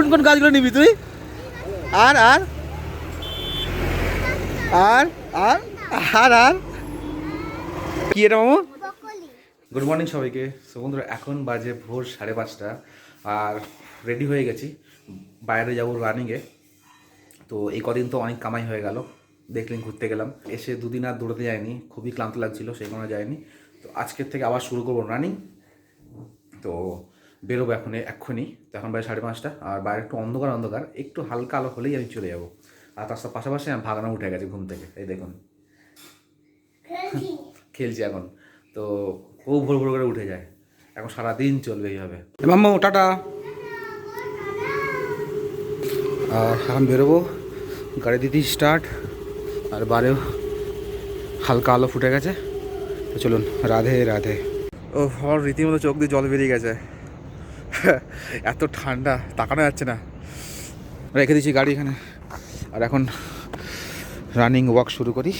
কোন কোন গাছগুলো নিবি তুই? আর আর আর আর আর আর কি এটা মামু? গুড মর্নিং সবাইকে। সো বন্ধুরা এখন বাজে ভোর 5:30 আর রেডি হয়ে গেছি, বাইরে যাবো রানিংয়ে। তো এই কদিন তো অনেক কামাই হয়ে গেল, দেখলেন ঘুরতে গেলাম, এসে দুদিন আর দৌড়াতে যায়নি, খুবই ক্লান্ত লাগছিল, সেই কারণে যায়নি। তো আজকের থেকে আবার শুরু করবো রানিং। তো বেরোবো এক্ষুনি। তো এখন বাজে 5:30 আর বাইরে একটু অন্ধকার অন্ধকার, একটু হালকা আলো হলেই আমি চলে যাবো। আর তার পাশাপাশি আমার ভাগনা উঠে গেছে ঘুম থেকে, এই দেখুন খেলছি এখন। তো ও ভোর ভোর করে উঠে যায়, এখন সারাদিন চলবে এইভাবে। মাম্মু টাটা। আর এখন বেরোবো, গাড়ি দিতেই স্টার্ট, আর বারেও হালকা আলো ফুটে গেছে। তো চলুন, রাধে রাধে। ও হর রীতিমতো চোখ দিয়ে জল বেরিয়ে গেছে, এত ঠান্ডা তাকানো যাচ্ছে না। রেখে দিচ্ছি গাড়ি এখানে, আর এখন রানিং ওয়াক শুরু করি।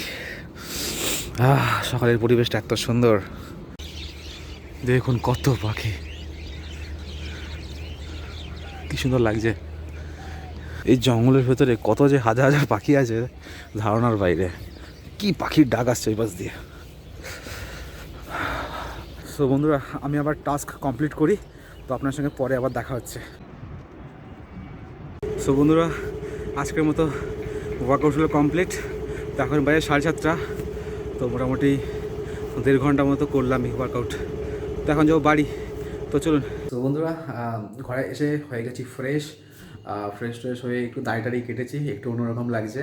সকালের পরিবেশটা এত সুন্দর, দেখুন কত পাখি, কি সুন্দর লাগছে। এই জঙ্গলের ভেতরে কত যে হাজার হাজার পাখি আছে ধারণার বাইরে। কি পাখির ডাক আসছে এই পাশ দিয়ে। সো বন্ধুরা, আমি আবার টাস্ক কমপ্লিট করি, তো আপনার সঙ্গে পরে আবার দেখা হচ্ছে। সো বন্ধুরা, আজকের মতো ওয়ার্কআউট হলো কমপ্লিট। তো এখন বাইরে 7:30, তো মোটামুটি 1.5 ঘন্টার মতো করলাম এই ওয়ার্কআউট। তো এখন যাবো বাড়ি, তো চলুন। তো বন্ধুরা, ঘরে এসে হয়ে গেছি ফ্রেশ ট্রেশ হয়ে একটু দাড়ি কেটেছি, একটু অন্যরকম লাগছে।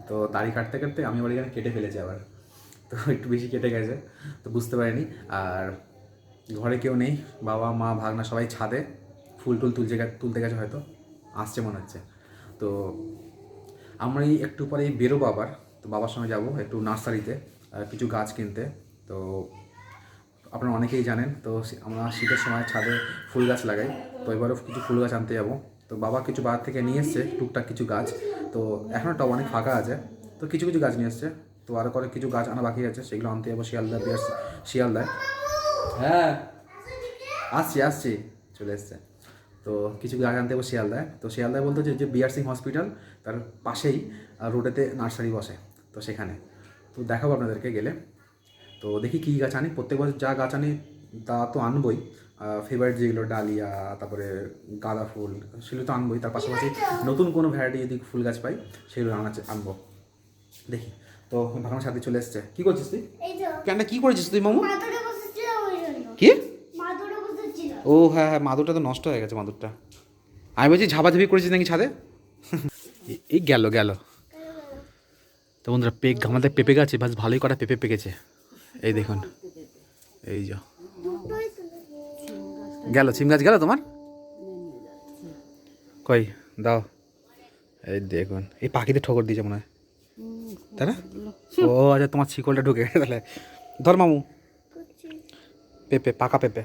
তো দাড়ি কাটতে কাটতে আমি আবার এখানে কেটে ফেলেছি আবার, তো একটু বেশি কেটে গেছে, তো বুঝতে পারিনি। আর ঘরে কেউ নেই, বাবা মা ভাগনা সবাই ছাদে ফুল টুল তুলতে গেছে, হয়তো আসছে মনে হচ্ছে। তো আমরা একটু পরেই বেরোবো আবার, তো বাবার সঙ্গে যাবো একটু নার্সারিতে কিছু গাছ কিনতে। তো আপনারা অনেকেই জানেন, তো আমরা শীতের সময় ছাদে ফুল গাছ লাগাই, তো এবারও কিছু ফুল গাছ আনতে যাবো। তো বাবা কিছু বাজার থেকে নিয়ে এসছে টুকটাক কিছু গাছ, তো এখনও টব অনেক ফাঁকা আছে, তো কিছু কিছু গাছ নিয়ে এসছে। তো আরও করে কিছু গাছ আনা বাকি আছে, সেগুলো আনতে যাবো শিয়ালদায়। হ্যাঁ আসছি চলে এসছে। তো কিছু গাছ আনতে যাবো শিয়ালদায়। তো শিয়ালদায় বলতে যে বিআর সিং হসপিটাল তার পাশেই রোডেতে নার্সারি বসে, তো সেখানে তো দেখাবো আপনাদেরকে গেলে। তো দেখি কী গাছ আনি, প্রত্যেক বছর যা গাছ আনি তা তো আনবই, ফেভারিট যেগুলো ডালিয়া, তারপরে গাঁদা ফুল, সেগুলো তো আনবই। তার পাশাপাশি নতুন কোনো ভ্যারাইটি যদি ফুল গাছ পাই সেগুলো আনবো, দেখি। তো ভাবনার সাথে চলে এসছে। কী করছিস তুই? কেনটা কী করেছিস তুই মামু? কি? ও হ্যাঁ হ্যাঁ, মাদুরটা তো নষ্ট হয়ে গেছে মাদুরটা। আমি বলছি ঝাপাঝাপি করেছিস নাকি ছাদে? এই গেল। তো বন্ধুরা, আমাদের পেঁপে গাছে বাস ভালোই কটা পেঁপে পেকেছে, এই দেখুন। এই যে গেল সিম গাছ, গেল তোমার কই দাও। এই দেখুন, এই পাখিতে ঠোকর দিয়েছে মনে হয়, তাই না? ও আচ্ছা, তোমার শিকলটা ঢুকে গেছে তাহলে। ধর মামু, পেঁপে, পাকা পেঁপে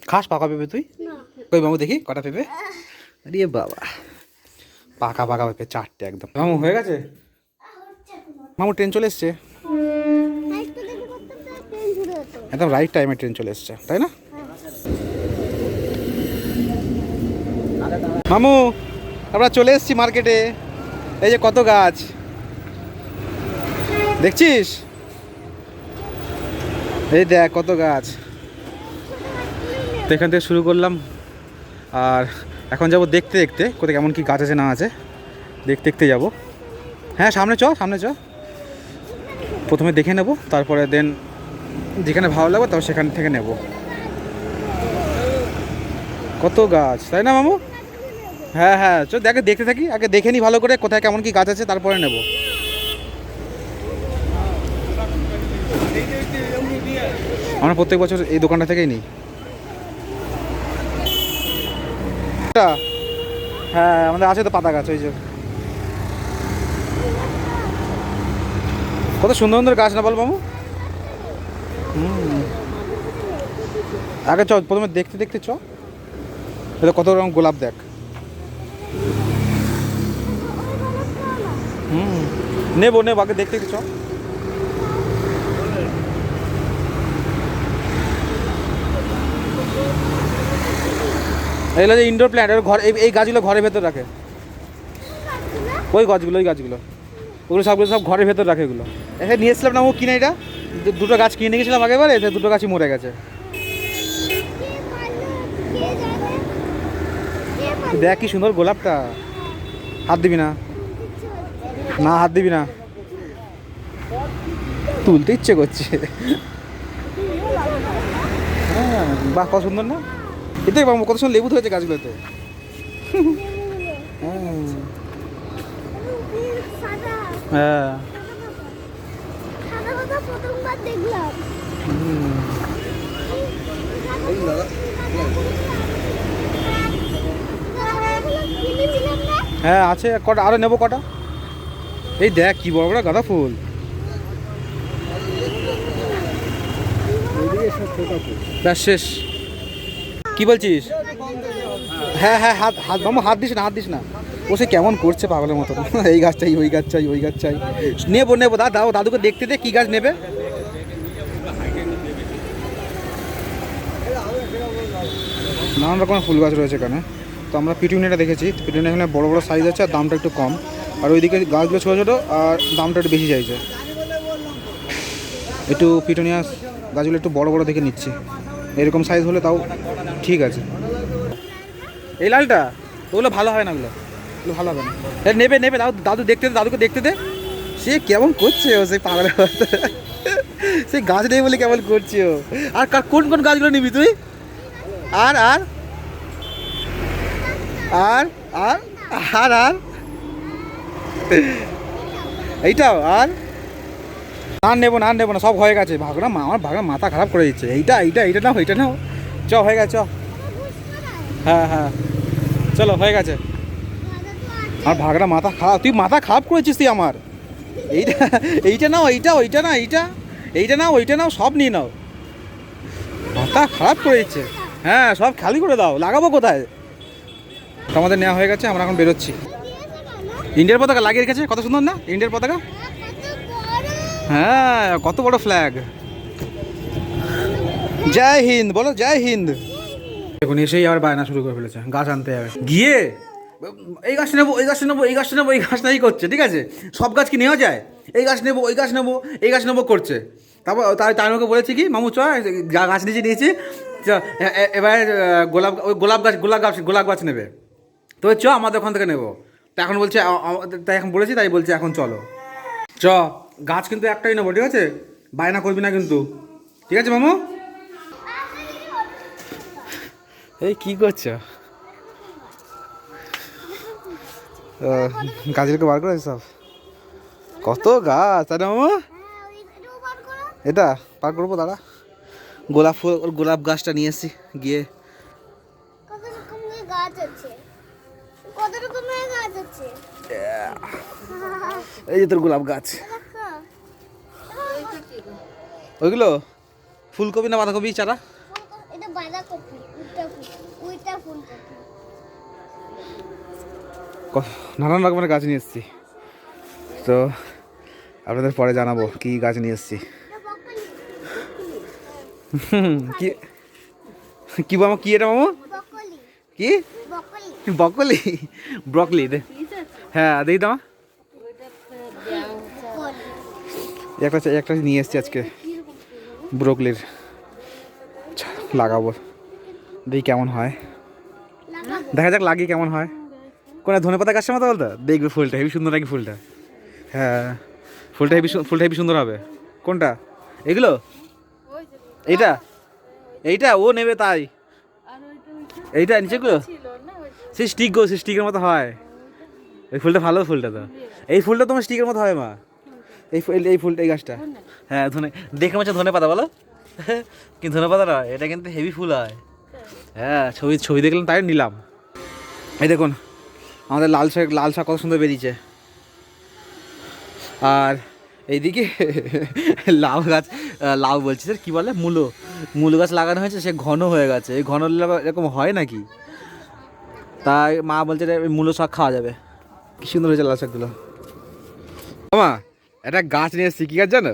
খাস? পাকা পেঁপে তুই কই মামু, দেখি কটা পেঁপে। আরে বাবা, পাকা পেঁপে 4টে একদম। মামু হয়ে গেছে? মামু ট্রেন চলে এসছে একদম রাইট টাইমে, ট্রেন চলে এসছে, তাই না? মামু আমরা চলে এসেছি মার্কেটে, এই যে কত গাছ দেখছিস, এই দেখ কত গাছ। তো এখান থেকে শুরু করলাম, আর এখন যাব দেখতে কোথায় কেমন কি গাছ আছে না আছে, দেখতে যাব। হ্যাঁ সামনে চ প্রথমে দেখে নেব, তারপরে দেন যেখানে ভালো লাগবে তারপর সেখান থেকে নেব। কত গাছ, তাই না মামু? হ্যাঁ চ দেখতে থাকি, আগে দেখে নিই ভালো করে কোথায় কেমন কি গাছ আছে, তারপরে নেব। আমরা প্রত্যেক বছর এই দোকানটা থেকেই নিই। হ্যাঁ আমাদের আছে তো পাতা গাছ, ওই যে কত সুন্দর গাছ না বল মামু? আগে চ প্রথমে দেখতে চ, এটা কত রকম গোলাপ দেখ। নেবো আগে দেখতে চ। এগুলো যে ইনডোর প্ল্যান্ট, ঘর এই গাছগুলো ঘরের ভেতর রাখে। ওই গাছগুলো ওগুলো সবগুলো সব ঘরের ভেতর রাখে এগুলো। এখানে নিয়ে এসছিলাম না ও কিনে, এটা দুটো গাছ কিনে গেছিলাম আগেবারে, দুটো গাছই মরে গেছে। দেখ কি সুন্দর গোলাপটা, হাত দিবি না, না হাত দিবি না, তুলতে ইচ্ছে করছে। হ্যাঁ বাহ কত সুন্দর না, এতে কত সুন্দর লেবু ধরেছে গাছগুলোতে। হ্যাঁ হ্যাঁ আছে কটা, আরো নেবো কটা। এই দেখ কি বড় বড় গাঁদা ফুল। ব্যাস শেষ, কি বলছিস? হ্যাঁ হ্যাঁ হাত হাত মামু হাত দিস না, হাত দিস না। ও সে কেমন করছে পাগলের মতো, এই গাছ চাই ওই গাছ চাই ওই গাছ চাই। নেবো নেবো দাও দাদুকে দেখতে দে, কী গাছ নেবে। নানান রকমের ফুল গাছ রয়েছে এখানে। তো আমরা পিটুনিয়াটা দেখেছি, পিটুনিয়া এখানে বড়ো বড়ো সাইজ আছে আর দামটা একটু কম, আর ওইদিকে গাছগুলো ছোটো ছোটো আর দামটা একটু বেশি চাইছে। একটু পিটুনিয়া গাছগুলো একটু বড় বড় দেখে নিচ্ছি, এরকম সাইজ হলে তাও ঠিক আছে। এই লালটা ওগুলো ভালো হয় না, ওগুলো ভালো হবে না। নেবে নেবে দাদু দেখতে দে, দাদুকে দেখতে দে। সে কেমন করছে ও, সেই পাগলের মতো, সেই গাছ নেই বলে কেমন করছে ও। আর কোন কোন গাছগুলো নিবি তুই? আর আর আর আর আর আর এইটাও আর নেবো না সব হয়ে গেছে। ভাগনা আমার ভাগনা মাথা খারাপ করে দিচ্ছে। এইটা নাও এইটা নাও, চ হয়ে গেছে চ। হ্যাঁ হ্যাঁ চলো হয়ে গেছে। আর ভাগনা মাথা খারাপ, তুই মাথা খারাপ করেছিস তুই আমার। এইটা নাও, ওইটা না এইটা নাও সব নিয়ে নাও, মাথা খারাপ করে দিচ্ছে। হ্যাঁ সব খালি করে দাও, লাগাবো কোথায়? আমাদের নেওয়া হয়ে গেছে, আমরা এখন বেরোচ্ছি। ইন্ডিয়ার পতাকা লাগিয়ে রেখেছে, কত সুন্দর না ইন্ডিয়ার পতাকা। হ্যাঁ কত বড় ফ্ল্যাগ। জয় হিন্দ বলো, জয় হিন্দ। এখন এসেই আবার বায়না শুরু করে ফেলেছে, গাছ আনতে হবে। গিয়ে এই গাছ নেবো এই গাছ নেবো এই গাছ নেবো এই গাছ নাই করছে। ঠিক আছে, সব গাছ কি নেওয়া যায়? এই গাছ নেবো ওই গাছ নেবো এই গাছ নেবো করছে। তারপর তাই আমাকে বলেছি কি, মামু চ গাছ নিয়েছি এবার গোলাপ গাছ নেবে, তো চ আমাদের ওখান থেকে নেবো। তা এখন বলছে, তাই এখন বলেছি তাই বলছে এখন চলো চ। গাছ কিন্তু একটাই নেবো, ঠিক আছে? বায়না করবি না কিন্তু, ঠিক আছে মামু? এই কি করছো? গাছগুলোকে বার করে সব, কত গাছ। তাই না মামু? এটা পার করবো দাঁড়া। গোলাপ ফুল, গোলাপ গাছটা নিয়ে এসছি গিয়ে। এই যে তোর গোলাপ গাছ। ওইগুলো ফুলকপি না বাঁধাকপি চারা? নানান রকমের গাছ নিয়ে এসছি, তো আপনাদের পরে জানাবো কি গাছ নিয়ে এসছি। কি কি মামা, কি এটা মামা? কি বকলি? ব্রকলি? হ্যাঁ দেখি দামা। একটা নিয়ে এসছি আজকে ব্রকলির, লাগাবো দেখি কেমন হয়, দেখা যাক লাগিয়ে কেমন হয়। কোন ধনেপাতা গাছের মতো বলতো, দেখবে ফুলটা হেবি সুন্দর নাকি ফুলটা। হ্যাঁ ফুলটা হেবি সুন্দর হবে। কোনটা? এগুলো? এইটা ও নেবে তাই। এইটা নিচেগুলো সেই স্টিকের মতো হয়। এই ফুলটা ভালো, ফুলটা তো এই ফুলটা তোমার স্টিকের মতো হয় মা। এই ফুলটা, এই গাছটা। হ্যাঁ দেখে মনে হচ্ছে ধনে পাতা, বলো কিন্তু ধনে পাতা নয়, এটা কিন্তু হেভি ফুল হয়। হ্যাঁ ছবি দেখলাম তাই নিলাম। এই দেখুন আমাদের লাল শাক কত সুন্দর বেরিয়েছে। আর এইদিকে লাউ বলছি স্যার, কী বলে, মূলো গাছ লাগানো হয়েছে, সে ঘন হয়ে গেছে। এই ঘন এরকম হয় নাকি? তাই মা বলছে মূলো শাক খাওয়া যাবে। কি সুন্দর হয়েছে লাল শাকগুলো। মা একটা গাছ নিয়ে এসেছি, কী গাছ জানো?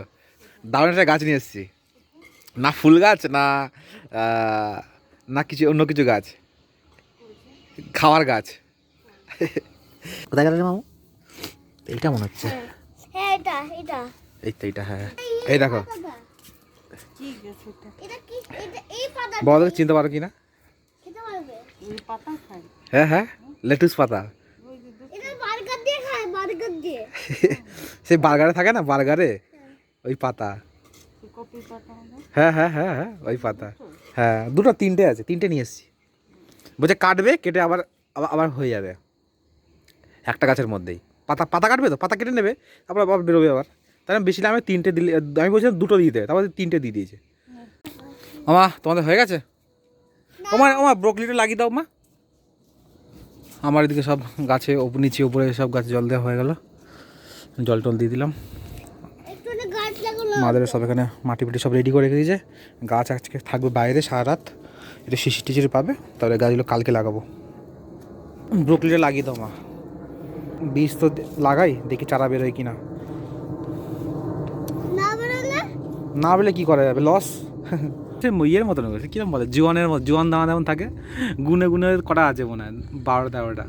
দারুণ একটা গাছ নিয়ে এসেছি, না ফুল গাছ না কিছু অন্য কিছু গাছ। খাওয়ার গাছ। কোথায় গেল রে মামু? এইটা মনে হচ্ছে, হ্যাঁ এটা এটা এই তো এইটা, হ্যাঁ এই দেখো। ঠিক আছে এটা কি এটা এই পাতা বলো চিনতে পারো কি না? খেতে পারবে এই পাতা খায় হ্যাঁ হ্যাঁ, লেটুস পাতা। এটা বার্গার দিয়ে খায় বার্গার দিয়ে সেই বার্গারে থাকে না, বার্গারে ওই পাতা। কপি পাতা হ্যাঁ হ্যাঁ হ্যাঁ হ্যাঁ ওই পাতা। হ্যাঁ দুটো তিনটে আছে, তিনটে নিয়ে এসেছি। বলছে কাটবে, কেটে আবার আবার আবার হয়ে যাবে একটা গাছের মধ্যেই। পাতা পাতা কাটবে তো, পাতা কেটে নেবে, তারপর আবার বেরোবে আবার। তাই না, বেশি না, আমি তিনটে দিলে, আমি বলছিলাম দুটো দিয়ে দেবে, তারপর তিনটে দিয়ে দিয়েছে। ওমা তোমাদের হয়ে গেছে? ওমা ব্রোকলিটা লাগিয়ে দাও মা। আমার এদিকে সব গাছে নিচে উপরে সব গাছে জল দেওয়া হয়ে গেল, জল টল দিয়ে দিলাম। একটু গাছ লাগালো মাদের সব এখানে মাটি পিটি সব রেডি করে রেখে দিয়েছে। গাছ আজকে থাকবে বাইরে সারা রাত, এটা শিশির টিশির পাবে, তাহলে গাছগুলো কালকে লাগাবো। ব্রোকলিটা লাগিয়ে দাও মা। বীজ তো লাগাই, দেখি চারা বেরোয় কিনা। না বেরোলে না বলে কি করা যাবে, লস। সে ইয়ের মতন করেছে, কিরম বলে, জোয়ানের মতো, জোয়ান দানা যেমন থাকে, গুনে গুনে কটা আছে মনে হয় 12-13টা।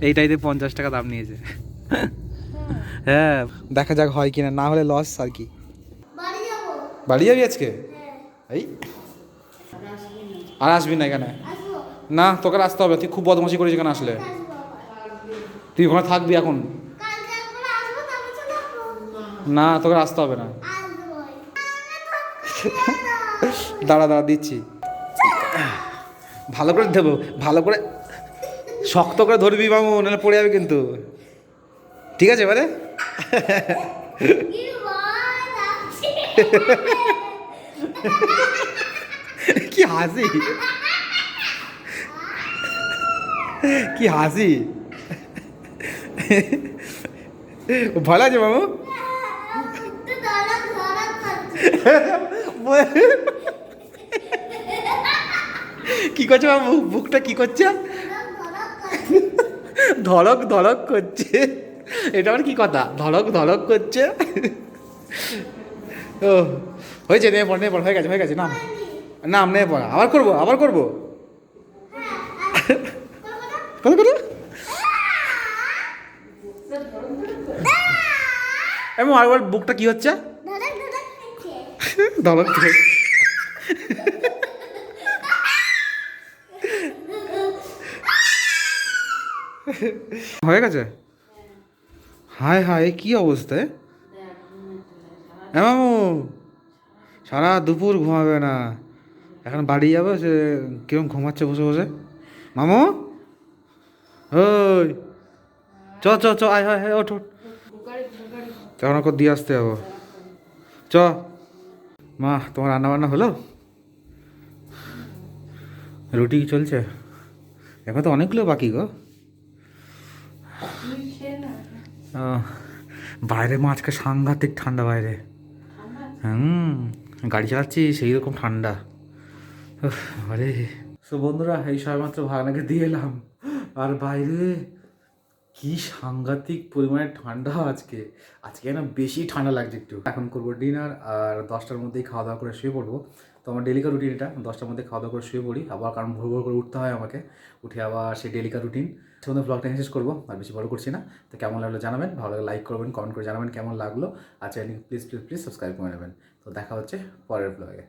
এইটাইতে 50 টাকা দাম নিয়েছে। হ্যাঁ দেখা যাক হয় কিনা, না হলে লস আর কি। বাড়ি যাবো বাড়ি যাবি আজকে? হ্যাঁ এই আর আসবি না এখানে? আসবো না তোকে আর আসতে হবে, তুই খুব বদমাশি করিস এখানে আসলে। আসবো আবার। তুই ওখানে থাকবি এখন। কালকে একবার আসবো তারপর চলে আসবো না তোকে আর আসতে হবে না। আসবো দাঁড়া দাঁড়া দিচ্ছি, ভালো করে দেবো, ভালো করে শক্ত করে ধরবি মামু, নাহলে পড়ে যাবে কিন্তু। ঠিক আছে এবারে? কি ভয় লাগছে কি হাসি, কি হাসি, ভালো আছে মামু? একটু ধরক ধরক করছে কি করছে মামু, বুকটা কি করছে? ধরক ধড়ক করছে ধড়ক করছে, এটা আবার কি কথা, ধড়ক ধড়ক করছে? ও হয়েছে, নে পড় নে পড়, হয়ে গেছে হয়ে গেছে, নাম নাম নে পড়া, আবার করবো আবার করবো, কত কত এমন আরেকবার, বুকটা কি হচ্ছে? ধরক ধরক করছে ধড়ক ধড়ক। হয়ে গেছে? হায় হায় কি অবস্থা! মামু সারা দুপুর ঘুমাবে না, এখন বাড়ি যাবে, সে কিরম ঘুমাচ্ছে বসে বসে। মামু ওই চ চ চ, আয় হায় হায়, ওঠ ওঠ, তখন ওকে দিয়ে আসতে যাবো, চ। মা তোমার রান্না বান্না হলো? রুটি কি চলছে? এখন তো অনেকগুলো বাকি গো। বাইরে মা আজকে সাংঘাতিক ঠান্ডা বাইরে। গাড়ি চালাচ্ছি সেই রকম ঠান্ডা। আরে তো বন্ধুরা, এই সবেমাত্র ভাগনাকে দিয়ে এলাম, আর বাইরে কি সাংঘাতিক পরিমাণে ঠান্ডা আজকে। আজকে না বেশি ঠান্ডা লাগছে একটু। এখন করবো ডিনার, আর 10টার মধ্যেই খাওয়া দাওয়া করে শুয়ে পড়বো। তো আমার ডেলিকা রুটিন এটা, 10টার মধ্যে খাওয়া দাওয়া করে শুয়ে পড়ি, আবার কারণ ভোর ভোর করে উঠতে হয় আমাকে, উঠে আবার সেই ডেলিকা রুটিন। সেখানে ব্লগটা শেষ করবো, আর বেশি বড় করছি না। তো কেমন লাগলো জানাবেন, ভালো লাগলে লাইক করবেন, কমেন্ট করে জানাবেন কেমন লাগলো, আর channel please please please subscribe করে নেবেন। তো দেখা হচ্ছে পরের ব্লগে।